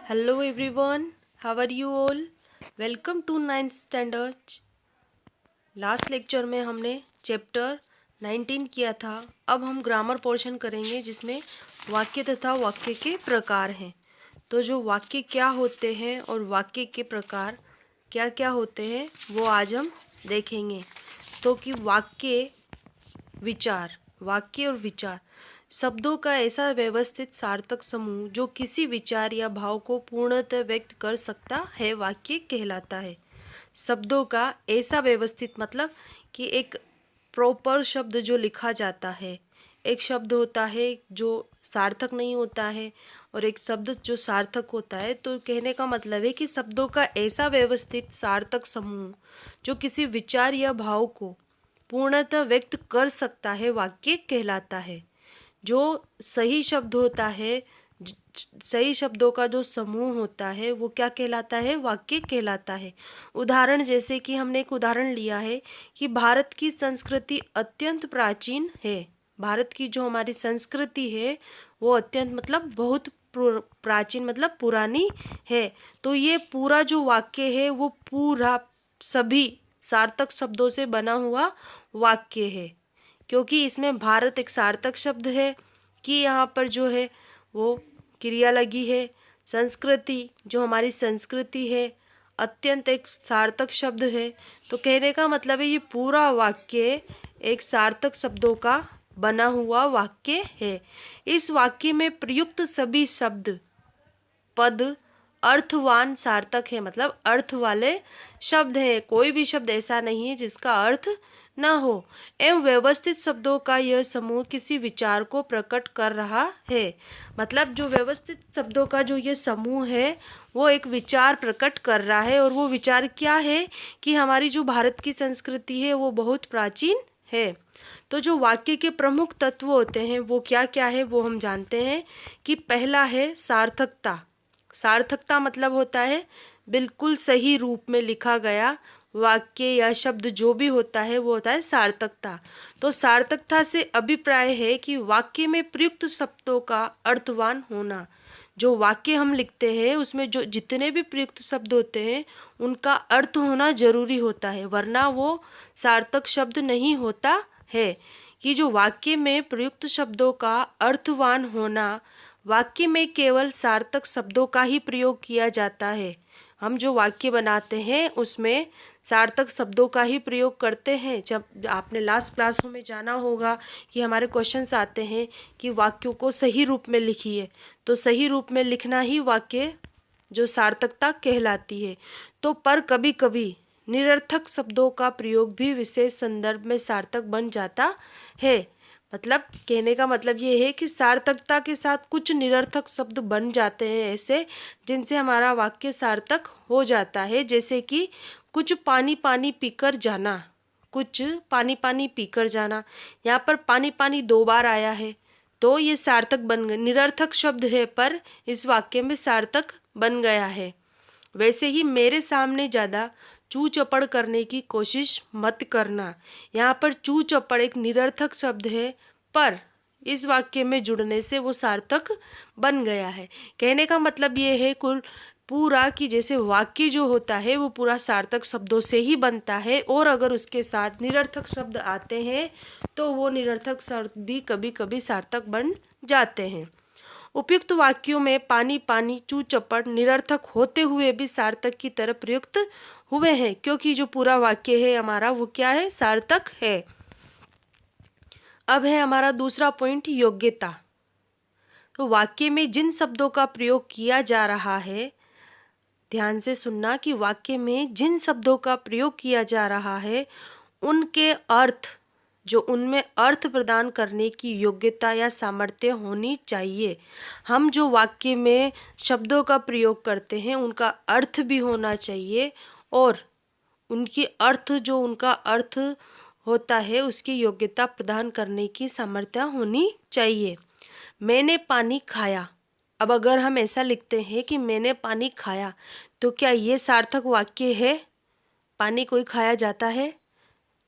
Hello everyone, how are you all? Welcome to 9th standard. Last lecture में हमने chapter 19 किया था। अब हम ग्रामर पोर्शन करेंगे जिसमें वाक्य तथा वाक्य के प्रकार हैं। तो जो वाक्य क्या होते हैं और वाक्य के प्रकार क्या क्या होते हैं वो आज हम देखेंगे। तो कि वाक्य और विचार शब्दों का ऐसा व्यवस्थित सार्थक समूह जो किसी विचार या भाव को पूर्णतः व्यक्त कर सकता है वाक्य कहलाता है। शब्दों का ऐसा व्यवस्थित मतलब कि एक प्रॉपर शब्द जो लिखा जाता है। एक शब्द होता है जो सार्थक नहीं होता है और एक शब्द जो सार्थक होता है। तो कहने का मतलब है कि शब्दों का ऐसा व्यवस्थित सार्थक समूह जो किसी विचार या भाव को पूर्णतः व्यक्त कर सकता है वाक्य कहलाता है। जो सही शब्द होता है, सही शब्दों का जो समूह होता है वो क्या कहलाता है? वाक्य कहलाता है। उदाहरण जैसे कि हमने एक उदाहरण लिया है कि भारत की संस्कृति अत्यंत प्राचीन है। भारत की जो हमारी संस्कृति है वो अत्यंत मतलब बहुत प्राचीन मतलब पुरानी है। तो ये पूरा जो वाक्य है वो पूरा सभी सार्थक शब्दों से बना हुआ वाक्य है, क्योंकि इसमें भारत एक सार्थक शब्द है कि यहाँ पर जो है वो क्रिया लगी है। संस्कृति जो हमारी संस्कृति है अत्यंत एक सार्थक शब्द है। तो कहने का मतलब है ये पूरा वाक्य एक सार्थक शब्दों का बना हुआ वाक्य है। इस वाक्य में प्रयुक्त सभी शब्द पद अर्थवान सार्थक है, मतलब अर्थ वाले शब्द हैं। कोई भी शब्द ऐसा नहीं है जिसका अर्थ न हो। एवं व्यवस्थित शब्दों का यह समूह किसी विचार को प्रकट कर रहा है। मतलब जो व्यवस्थित शब्दों का जो ये समूह है वो एक विचार प्रकट कर रहा है। और वो विचार क्या है कि हमारी जो भारत की संस्कृति है वो बहुत प्राचीन है। तो जो वाक्य के प्रमुख तत्व होते हैं वो क्या क्या है वो हम जानते हैं कि पहला है सार्थकता। सार्थकता मतलब होता है बिल्कुल सही रूप में लिखा गया वाक्य या शब्द जो भी होता है वो होता है सार्थकता। तो सार्थकता से अभिप्राय है कि वाक्य में प्रयुक्त शब्दों का अर्थवान होना। जो वाक्य हम लिखते हैं उसमें जो जितने भी प्रयुक्त शब्द होते हैं उनका अर्थ होना जरूरी होता है, वरना वो सार्थक शब्द नहीं होता है। कि जो वाक्य में प्रयुक्त शब्दों का अर्थवान होना, वाक्य में केवल सार्थक शब्दों का ही प्रयोग किया जाता है। हम जो वाक्य बनाते हैं उसमें सार्थक शब्दों का ही प्रयोग करते हैं। जब आपने लास्ट क्लासों में जाना होगा कि हमारे क्वेश्चंस आते हैं कि वाक्यों को सही रूप में लिखिए, तो सही रूप में लिखना ही वाक्य जो सार्थकता कहलाती है। तो पर कभी कभी निरर्थक शब्दों का प्रयोग भी विशेष संदर्भ में सार्थक बन जाता है। मतलब कहने का मतलब ये है कि सार्थकता के साथ कुछ निरर्थक शब्द बन जाते हैं ऐसे, जिनसे हमारा वाक्य सार्थक हो जाता है। जैसे कि कुछ पानी पानी पीकर जाना, कुछ पानी पानी पीकर जाना। यहाँ पर पानी पानी 2 बार आया है तो ये सार्थक बन गया। निरर्थक शब्द है पर इस वाक्य में सार्थक बन गया है। वैसे ही मेरे सामने ज़्यादा चू चपड़ करने की कोशिश मत करना। यहाँ पर चू चपड़ एक निरर्थक शब्द है पर इस वाक्य में जुड़ने से वो सार्थक बन गया है। कहने का मतलब ये है कुल पूरा कि जैसे वाक्य जो होता है वो पूरा सार्थक शब्दों से ही बनता है, और अगर उसके साथ निरर्थक शब्द आते हैं तो वो निरर्थक शब्द भी कभी कभी सार्थक बन जाते हैं। उपयुक्त वाक्यों में पानी पानी चू चपड़ निरर्थक होते हुए भी सार्थक की तरह प्रयुक्त हुए हैं, क्योंकि जो पूरा वाक्य है हमारा वो क्या है? सार्थक है। अब है हमारा दूसरा पॉइंट, योग्यता। तो वाक्य में जिन शब्दों का प्रयोग किया जा रहा है, ध्यान से सुनना कि वाक्य में जिन शब्दों का प्रयोग किया जा रहा है उनके अर्थ, जो उनमें अर्थ प्रदान करने की योग्यता या सामर्थ्य होनी चाहिए। हम जो वाक्य में शब्दों का प्रयोग करते हैं उनका अर्थ भी होना चाहिए, और उनकी अर्थ जो उनका अर्थ होता है उसकी योग्यता प्रदान करने की सामर्थ्य होनी चाहिए। मैंने पानी खाया। अब अगर हम ऐसा लिखते हैं कि मैंने पानी खाया, तो क्या ये सार्थक वाक्य है? पानी कोई खाया जाता है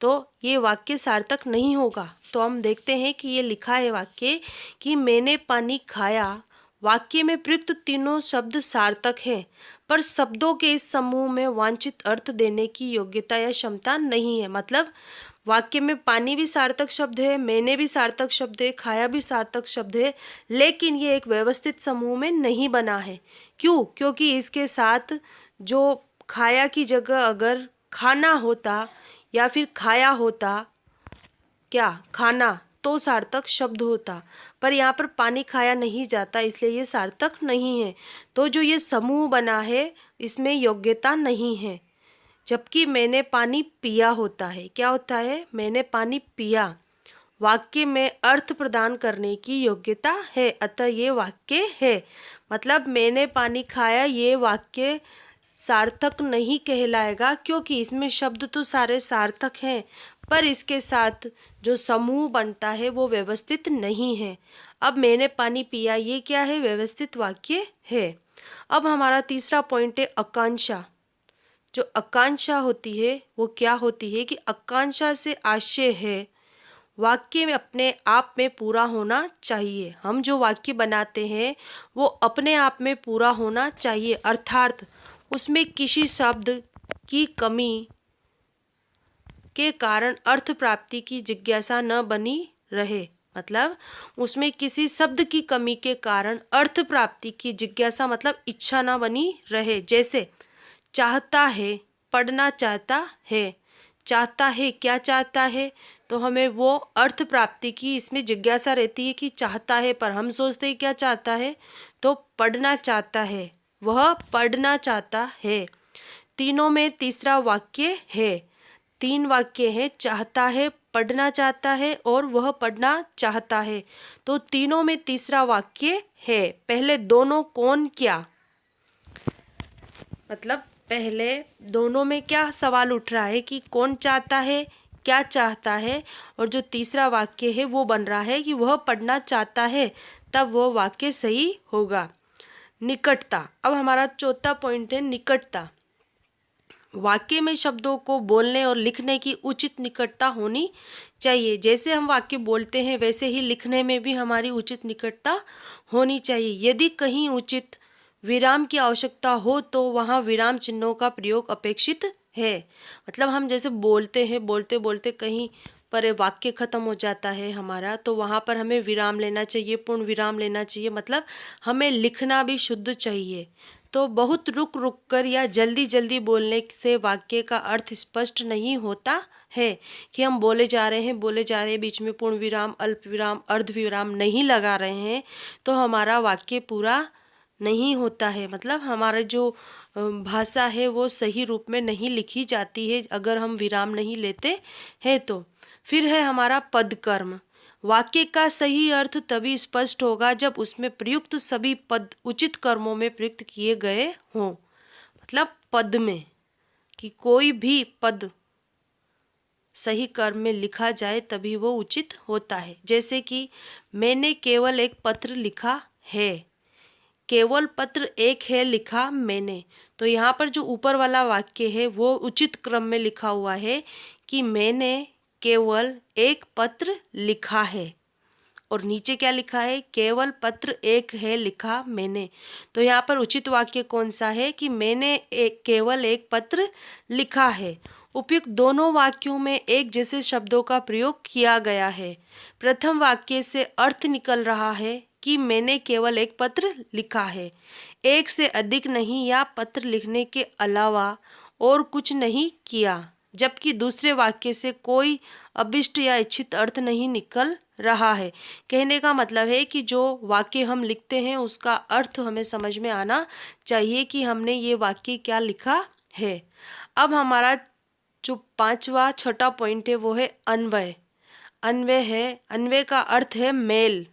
तो ये वाक्य सार्थक नहीं होगा। तो हम देखते हैं कि ये लिखा है वाक्य कि मैंने पानी खाया वाक्य में प्रयुक्त तीनों शब्द सार्थक हैं, पर शब्दों के इस समूह में वांछित अर्थ देने की योग्यता या क्षमता नहीं है। मतलब वाक्य में पानी भी सार्थक शब्द है, मैंने भी सार्थक शब्द है, खाया भी सार्थक शब्द है, लेकिन ये एक व्यवस्थित समूह में नहीं बना है। क्यों? क्योंकि इसके साथ जो खाया की जगह अगर खाना होता या फिर खाया होता, क्या खाना, तो सार्थक शब्द होता, पर यहाँ पर पानी खाया नहीं जाता, इसलिए ये सार्थक नहीं है। तो जो ये समूह बना है इसमें योग्यता नहीं है। जबकि मैंने पानी पिया होता है, क्या होता है? मैंने पानी पिया, वाक्य में अर्थ प्रदान करने की योग्यता है, अतः ये वाक्य है। मतलब मैंने पानी खाया, ये वाक्य सार्थक नहीं कहलाएगा, क्योंकि इसमें शब्द तो सारे सार्थक हैं, पर इसके साथ जो समूह बनता है वो व्यवस्थित नहीं है। अब मैंने पानी पिया, ये क्या है? व्यवस्थित वाक्य है। अब हमारा तीसरा पॉइंट है आकांक्षा। जो आकांक्षा होती है वो क्या होती है कि आकांक्षा से आशय है वाक्य में अपने आप में पूरा होना चाहिए। हम जो वाक्य बनाते हैं वो अपने आप में पूरा होना चाहिए, अर्थात उसमें किसी शब्द की कमी के कारण अर्थ प्राप्ति की जिज्ञासा न बनी रहे। मतलब उसमें किसी शब्द की कमी के कारण अर्थ प्राप्ति की जिज्ञासा मतलब इच्छा न बनी रहे। जैसे चाहता है, पढ़ना चाहता है। चाहता है, क्या चाहता है? तो हमें वो अर्थ प्राप्ति की इसमें जिज्ञासा रहती है कि चाहता है, पर हम सोचते हैं क्या चाहता है? तो पढ़ना चाहता है, वह पढ़ना चाहता है। तीनों में तीसरा वाक्य है, तीन वाक्य है, चाहता है, पढ़ना चाहता है और वह पढ़ना चाहता है। तो तीनों में तीसरा वाक्य है। पहले दोनों कौन क्या, मतलब पहले दोनों में क्या सवाल उठ रहा है कि कौन चाहता है, क्या चाहता है, और जो तीसरा वाक्य है वो बन रहा है कि वह पढ़ना चाहता है, तब वह वाक्य सही होगा। निकटता। अब हमारा चौथा पॉइंट है निकटता। वाक्य में शब्दों को बोलने और लिखने की उचित निकटता होनी चाहिए। जैसे हम वाक्य बोलते हैं वैसे ही लिखने में भी हमारी उचित निकटता होनी चाहिए। यदि कहीं उचित विराम की आवश्यकता हो तो वहाँ विराम चिन्हों का प्रयोग अपेक्षित है। मतलब हम जैसे बोलते हैं, बोलते बोलते कहीं पर वाक्य खत्म हो जाता है हमारा, तो वहाँ पर हमें विराम लेना चाहिए, पूर्ण विराम लेना चाहिए। मतलब हमें लिखना भी शुद्ध चाहिए। तो बहुत रुक रुक कर या जल्दी जल्दी बोलने से वाक्य का अर्थ स्पष्ट नहीं होता है कि हम बोले जा रहे हैं, बीच में पूर्ण विराम, अल्प विराम, अर्ध विराम नहीं लगा रहे हैं, तो हमारा वाक्य पूरा नहीं होता है। मतलब हमारा जो भाषा है वो सही रूप में नहीं लिखी जाती है अगर हम विराम नहीं लेते हैं तो। फिर है हमारा पद कर्म। वाक्य का सही अर्थ तभी स्पष्ट होगा जब उसमें प्रयुक्त सभी पद उचित कर्मों में प्रयुक्त किए गए हों। मतलब पद में कि कोई भी पद सही कर्म में लिखा जाए तभी वो उचित होता है। जैसे कि मैंने केवल एक पत्र लिखा है, केवल पत्र एक है लिखा मैंने, तो यहाँ पर जो ऊपर वाला वाक्य है वो उचित क्रम में लिखा हुआ है कि मैंने केवल एक पत्र लिखा है, और नीचे क्या लिखा है? केवल पत्र एक है लिखा मैंने। तो यहाँ पर उचित वाक्य कौन सा है कि मैंने केवल एक पत्र लिखा है। उपयुक्त दोनों वाक्यों में एक जैसे शब्दों का प्रयोग किया गया है। प्रथम वाक्य से अर्थ निकल रहा है कि मैंने केवल एक पत्र लिखा है, एक से अधिक नहीं या पत्र लिखने के अलावा और कुछ नहीं किया। जबकि दूसरे वाक्य से कोई अभिष्ट या इच्छित अर्थ नहीं निकल रहा है। कहने का मतलब है कि जो वाक्य हम लिखते हैं उसका अर्थ हमें समझ में आना चाहिए कि हमने ये वाक्य क्या लिखा है। अब हमारा जो पांचवा छठा पॉइंट है वो है अन्वय। अन्वय है, अन्वय का अर्थ है मेल।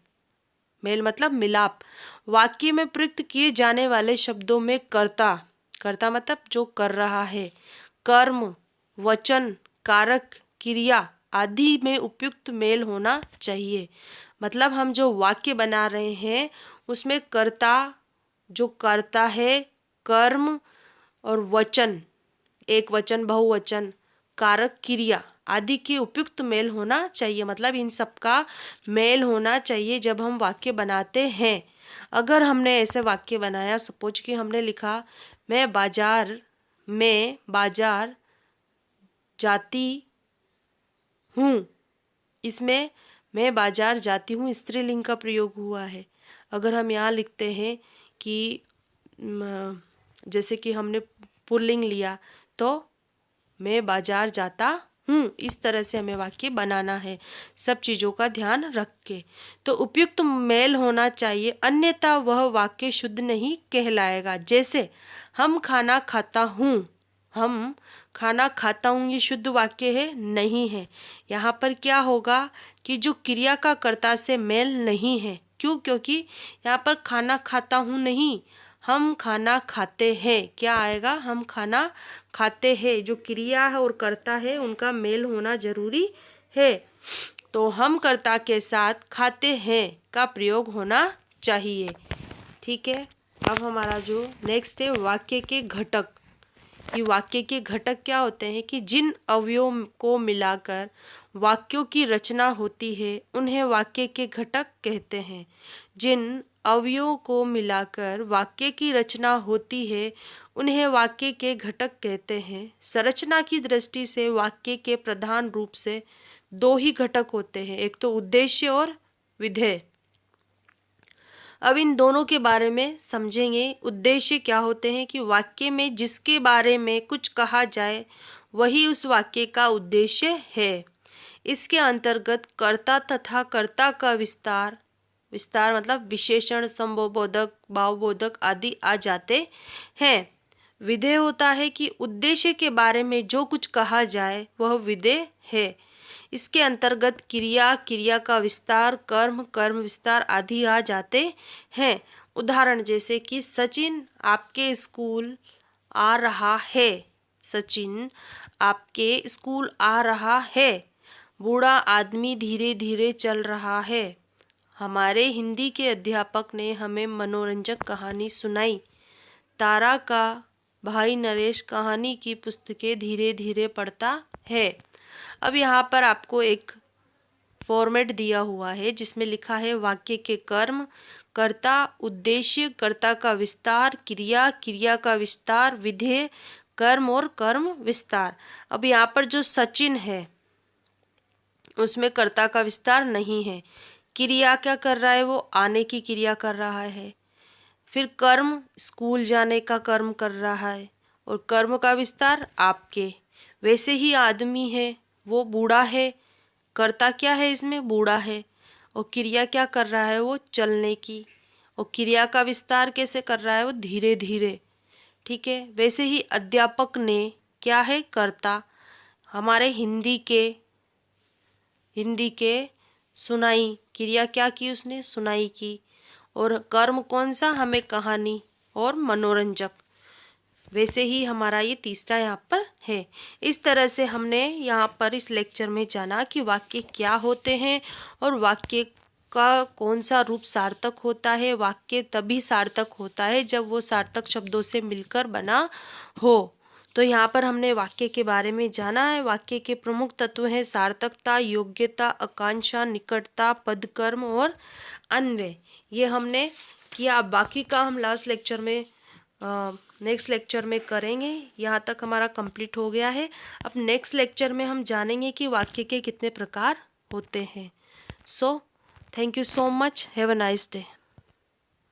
मेल मतलब मिलाप। वाक्य में प्रयुक्त किए जाने वाले शब्दों में कर्ता, कर्ता मतलब जो कर रहा है, कर्म, वचन, कारक, क्रिया आदि में उपयुक्त मेल होना चाहिए। मतलब हम जो वाक्य बना रहे हैं उसमें कर्ता जो करता है, कर्म और वचन, एक वचन, बहुवचन, कारक, क्रिया आदि के उपयुक्त मेल होना चाहिए। मतलब इन सब का मेल होना चाहिए जब हम वाक्य बनाते हैं। अगर हमने ऐसे वाक्य बनाया, सपोज कि हमने लिखा मैं बाजार जाती हूँ, इसमें मैं बाजार जाती हूँ स्त्रीलिंग का प्रयोग हुआ है। अगर हम यहाँ लिखते हैं कि जैसे कि हमने पुल्लिंग लिया तो मैं बाजार जाता हूँ, इस तरह से हमें वाक्य बनाना है, सब चीज़ों का ध्यान रख के। तो उपयुक्त मेल होना चाहिए, अन्यथा वह वाक्य शुद्ध नहीं कहलाएगा। जैसे हम खाना खाता हूँ, हम खाना खाता हूँ, ये शुद्ध वाक्य है? नहीं है। यहाँ पर क्या होगा कि जो क्रिया का कर्ता से मेल नहीं है। क्यों? क्योंकि यहाँ पर खाना खाता हूँ नहीं, हम खाना खाते हैं। क्या आएगा? हम खाना खाते हैं। जो क्रिया है और कर्ता है उनका मेल होना जरूरी है। तो हम कर्ता के साथ खाते हैं का प्रयोग होना चाहिए। ठीक है। अब हमारा जो नेक्स्ट है वाक्य के घटक। कि वाक्य के घटक क्या होते हैं कि जिन अवयवों को मिलाकर वाक्यों की रचना होती है उन्हें वाक्य के घटक कहते हैं। जिन अवयवों को मिलाकर वाक्य की रचना होती है उन्हें वाक्य के घटक कहते हैं। संरचना की दृष्टि से वाक्य के प्रधान रूप से दो ही घटक होते हैं, एक तो उद्देश्य और विधेय। अब इन दोनों के बारे में समझेंगे। उद्देश्य क्या होते हैं कि वाक्य में जिसके बारे में कुछ कहा जाए वही उस वाक्य का उद्देश्य है। इसके अंतर्गत कर्ता तथा कर्ता का विस्तार मतलब विशेषण, संबोधक, भावबोधक आदि आ जाते हैं। विधेय होता है कि उद्देश्य के बारे में जो कुछ कहा जाए वह विधेय है। इसके अंतर्गत क्रिया, क्रिया का विस्तार, कर्म, कर्म विस्तार आदि आ जाते हैं। उदाहरण जैसे कि सचिन आपके स्कूल आ रहा है। सचिन आपके स्कूल आ रहा है। बूढ़ा आदमी धीरे धीरे चल रहा है। हमारे हिंदी के अध्यापक ने हमें मनोरंजक कहानी सुनाई। तारा का भाई नरेश कहानी की पुस्तकें धीरे धीरे पढ़ता है। अब यहाँ पर आपको एक फॉर्मेट दिया हुआ है जिसमें लिखा है वाक्य के कर्म, कर्ता, उद्देश्य, कर्ता का विस्तार, क्रिया, क्रिया का विस्तार, विधेय, कर्म और कर्म विस्तार। अब यहाँ पर जो सचिन है उसमें कर्ता का विस्तार नहीं है। क्रिया क्या कर रहा है? वो आने की क्रिया कर रहा है। फिर कर्म स्कूल जाने का कर्म कर रहा है और कर्म का विस्तार आपके। वैसे ही आदमी है, वो बूढ़ा है, कर्ता क्या है इसमें? बूढ़ा है। और क्रिया क्या कर रहा है? वो चलने की। और क्रिया का विस्तार कैसे कर रहा है? वो धीरे धीरे। ठीक है। वैसे ही अध्यापक ने क्या है? कर्ता। हमारे हिंदी के सुनाई, क्रिया क्या की उसने? सुनाई की। और कर्म कौन सा? हमें कहानी और मनोरंजक। वैसे ही हमारा ये तीसरा यहाँ पर है। इस तरह से हमने यहाँ पर इस लेक्चर में जाना कि वाक्य क्या होते हैं और वाक्य का कौन सा रूप सार्थक होता है। वाक्य तभी सार्थक होता है जब वो सार्थक शब्दों से मिलकर बना हो। तो यहाँ पर हमने वाक्य के बारे में जाना है। वाक्य के प्रमुख तत्व हैं सार्थकता, योग्यता, आकांक्षा, निकटता, पदकर्म और अन्वय। ये हमने किया। अब बाकी का हम लास्ट लेक्चर में नेक्स्ट लेक्चर में करेंगे। यहाँ तक हमारा कंप्लीट हो गया है। अब नेक्स्ट लेक्चर में हम जानेंगे कि वाक्य के कितने प्रकार होते हैं। So thank you so much. Have a nice day.